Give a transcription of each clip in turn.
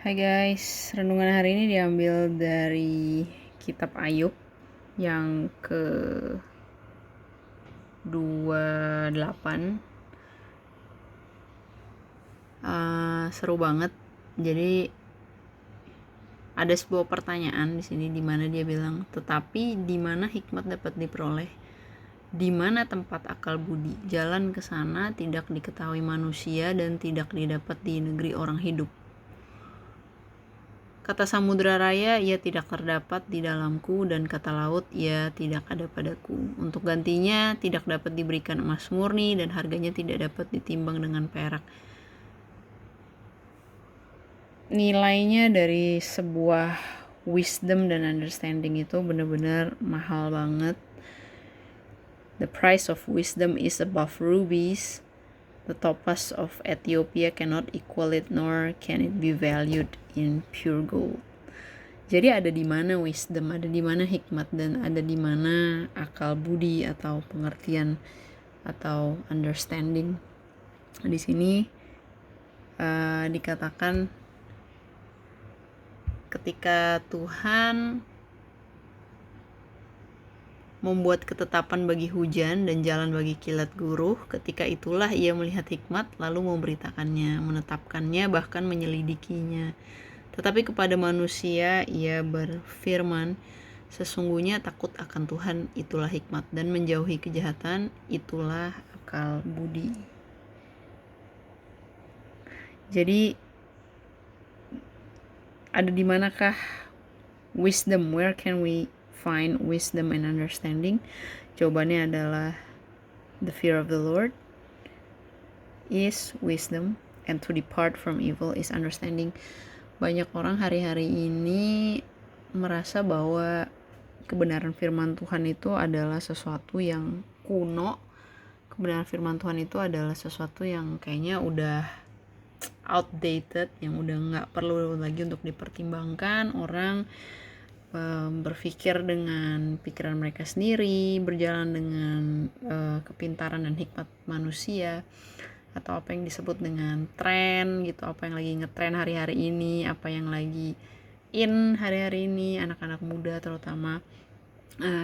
Hai guys, renungan hari ini diambil dari kitab Ayub yang ke-28. Seru banget. Jadi ada sebuah pertanyaan di sini di mana dia bilang, tetapi di mana hikmat dapat diperoleh? Di mana tempat akal budi? Jalan ke sana tidak diketahui manusia dan tidak didapat di negeri orang hidup. Kata samudra raya, ia tidak terdapat di dalamku, dan kata laut, ia tidak ada padaku. Untuk gantinya, tidak dapat diberikan emas murni, dan harganya tidak dapat ditimbang dengan perak. Nilainya dari sebuah wisdom dan understanding itu benar-benar mahal banget. The price of wisdom is above rubies. The topaz of Ethiopia cannot equal it, nor can it be valued in pure gold. Jadi ada di mana wisdom, ada di mana hikmat, dan ada di mana akal budi atau pengertian atau understanding. Di sini dikatakan ketika Tuhan membuat ketetapan bagi hujan dan jalan bagi kilat guruh, ketika itulah ia melihat hikmat lalu memberitakannya, menetapkannya, bahkan menyelidikinya. Tetapi kepada manusia ia berfirman, sesungguhnya takut akan Tuhan itulah hikmat, dan menjauhi kejahatan itulah akal budi. Jadi ada di manakah wisdom? Where can we find wisdom and understanding? Jawabannya adalah the fear of the Lord is wisdom, and to depart from evil is understanding. Banyak orang hari-hari ini merasa bahwa kebenaran firman Tuhan itu adalah sesuatu yang kuno. Kebenaran firman Tuhan itu adalah sesuatu yang kayaknya udah outdated, yang udah gak perlu lagi untuk dipertimbangkan. Orang berpikir dengan pikiran mereka sendiri, berjalan dengan kepintaran dan hikmat manusia, atau apa yang disebut dengan tren gitu, apa yang lagi ngetren hari-hari ini, apa yang lagi in hari-hari ini, anak-anak muda terutama.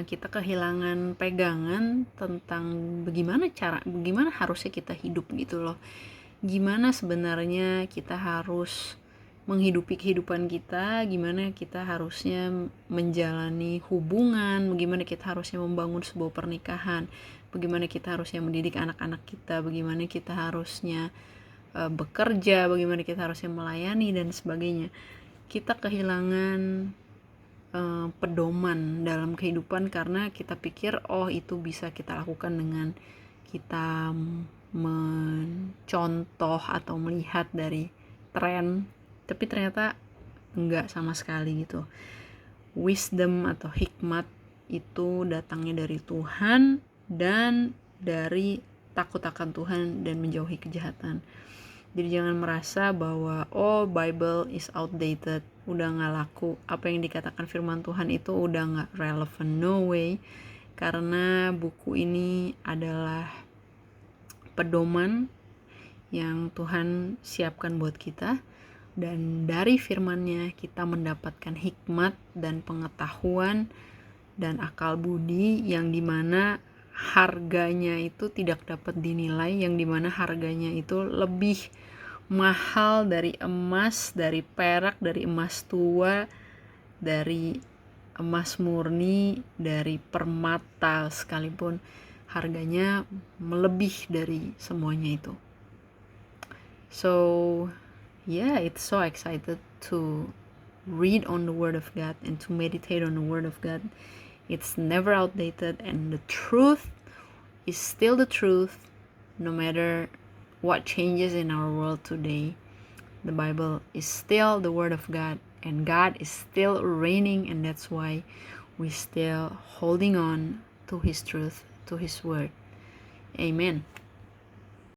Kita kehilangan pegangan tentang bagaimana harusnya kita hidup gitu loh. Gimana sebenarnya kita harus menghidupi kehidupan kita, gimana kita harusnya menjalani hubungan, bagaimana kita harusnya membangun sebuah pernikahan, bagaimana kita harusnya mendidik anak-anak kita, bagaimana kita harusnya bekerja, bagaimana kita harusnya melayani dan sebagainya. Kita kehilangan pedoman dalam kehidupan karena kita pikir itu bisa kita lakukan dengan kita mencontoh atau melihat dari tren, tapi ternyata enggak sama sekali gitu. Wisdom atau hikmat itu datangnya dari Tuhan dan dari takut akan Tuhan dan menjauhi kejahatan. Jadi jangan merasa bahwa Bible is outdated, udah gak laku, apa yang dikatakan firman Tuhan itu udah gak relevan. No way, karena buku ini adalah pedoman yang Tuhan siapkan buat kita, dan dari firman-Nya kita mendapatkan hikmat dan pengetahuan dan akal budi yang dimana harganya itu tidak dapat dinilai, yang dimana harganya itu lebih mahal dari emas, dari perak, dari emas tua, dari emas murni, dari permata sekalipun, harganya melebih dari semuanya itu. So yeah, it's so excited to read on the Word of God and to meditate on the Word of God. It's never outdated, and the truth is still the truth, no matter what changes in our world today. The Bible is still the Word of God, and God is still reigning, and that's why we still holding on to His truth, to His Word. Amen.